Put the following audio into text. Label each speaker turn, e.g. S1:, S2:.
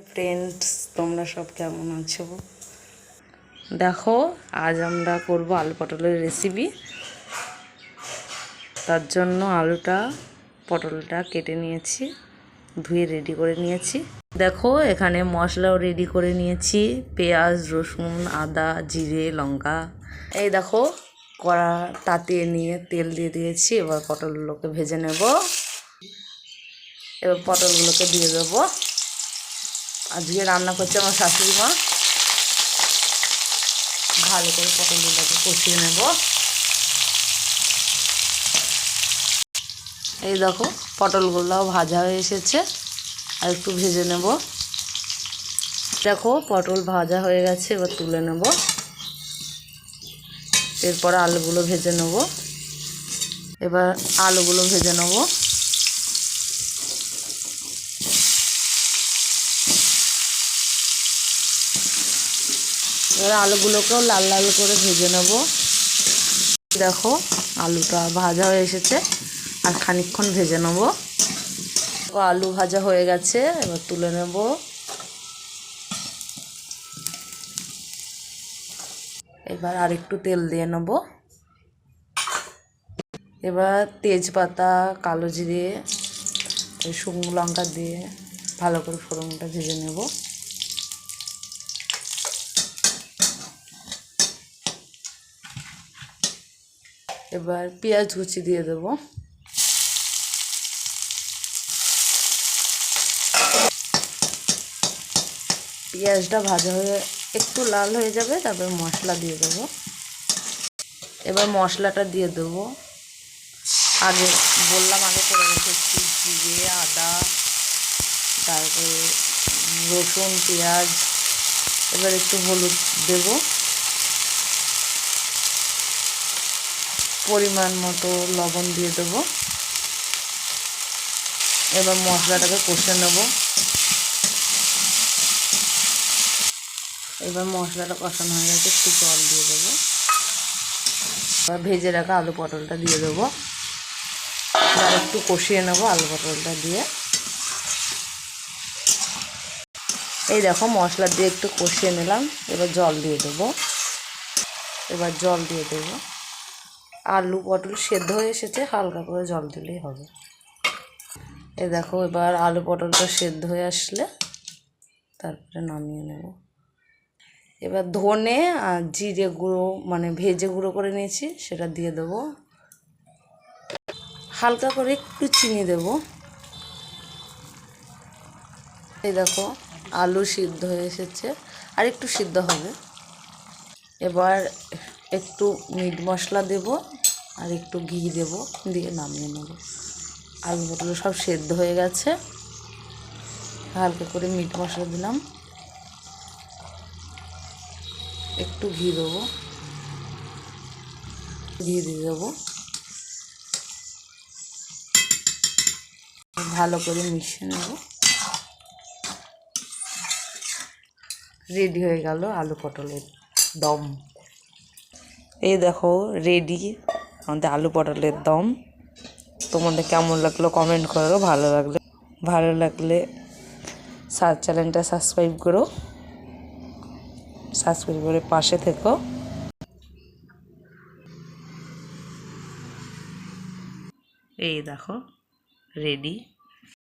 S1: Friends, তোমরা সব কেমন আছো? দেখো, আজ আমরা করব আলু পটলের রেসিপি। তার জন্য পটলটা কেটে নিয়েছি, ধুয়ে রেডি করে নিয়েছি। দেখো, এখানে মশলাও রেডি করে নিয়েছি, পেঁয়াজ, রসুন, আদা, জিরে, লঙ্কা। এই দেখো, কড়া তাতিয়ে নিয়ে তেল দিয়ে দিয়েছি। এবার পটলগুলোকে ভেজে নেব। এবার পটলগুলোকে দিয়ে দেবো। আজকে রান্না করছে আমার শাশুড়ি মা। ভালো করে পটলগুলোকে কষিয়ে নেব। এই দেখো, পটলগুলোও ভাজা হয়ে এসেছে, আর একটু ভেজে নেব। দেখো, পটল ভাজা হয়ে গেছে, এবার তুলে নেব। এরপর আলুগুলো ভেজে নেব। এবার আলুগুলো ভেজে নেব। এবার আলুগুলোকেও লাল লাল করে ভেজে নেব। দেখো, আলুটা ভাজা হয়ে এসেছে, আর খানিকক্ষণ ভেজে নেব। আলু ভাজা হয়ে গেছে, এবার তুলে নেব। এবার আর একটু তেল দিয়ে নেব। এবার তেজপাতা, কালো জিরে, শুকনো লঙ্কা দিয়ে ভালো করে ফোড়নটা ভেজে নেব। এবার পেঁয়াজ কুচি দিয়ে দেব। পেঁয়াজটা ভাজা হয়ে একটু লাল হয়ে যাবে, তারপর মশলা দিয়ে দেবো। এবার মশলাটা দিয়ে দেবো। আগে করে রেখেছি জিরে, আদা, তারপরে রসুন, পেঁয়াজ। এবার একটু হলুদ দেব, পরিমাণ মতো লবণ দিয়ে দেবো। এবার মশলাটাকে কষে নেব। এবার মশলাটা কষানো হয়ে গেছে, একটু জল দিয়ে দেবো। এবার ভেজে রাখা আলু পটলটা দিয়ে দেবো। আর একটু কষিয়ে নেবো আলু পটলটা দিয়ে। এই দেখো, মশলা দিয়ে একটু কষিয়ে নিলাম। এবার জল দিয়ে দেবো। আলু পটল সেদ্ধ হয়ে এসেছে, হালকা করে জল দিলেই হবে। এই দেখো, এবার আলু পটলটা সেদ্ধ হয়ে আসলে তারপরে নামিয়ে নেব। এবার ধনে আর জিরে গুঁড়ো, ভেজে গুঁড়ো করে নিয়েছি, সেটা দিয়ে দেবো। হালকা করে একটু চিনি দেব। এই দেখো, আলু সিদ্ধ হয়ে এসেছে, আর একটু সিদ্ধ হবে। এবার একটু মিট মশলা দেব, আর একটু ঘি দেব, দিয়ে নামিয়ে নেব। আলু পটল সব সেদ্ধ হয়ে গেছে। হালকা করে মিট মশলা দিলাম, একটু ঘি দেবো, ঘি দিয়ে দেবো। ভালো করে মিশিয়ে নেব। রেডি হয়ে গেল আলু পটলের দম। এই দেখো, রেডি আমাদের আলু পটলের দম। তোমাদের কেমন লাগলো কমেন্ট করো। ভালো লাগলে চ্যানেলটা সাবস্ক্রাইব করো, সাবস্ক্রাইব করে পাশে থেকো। এই দেখো, রেডি।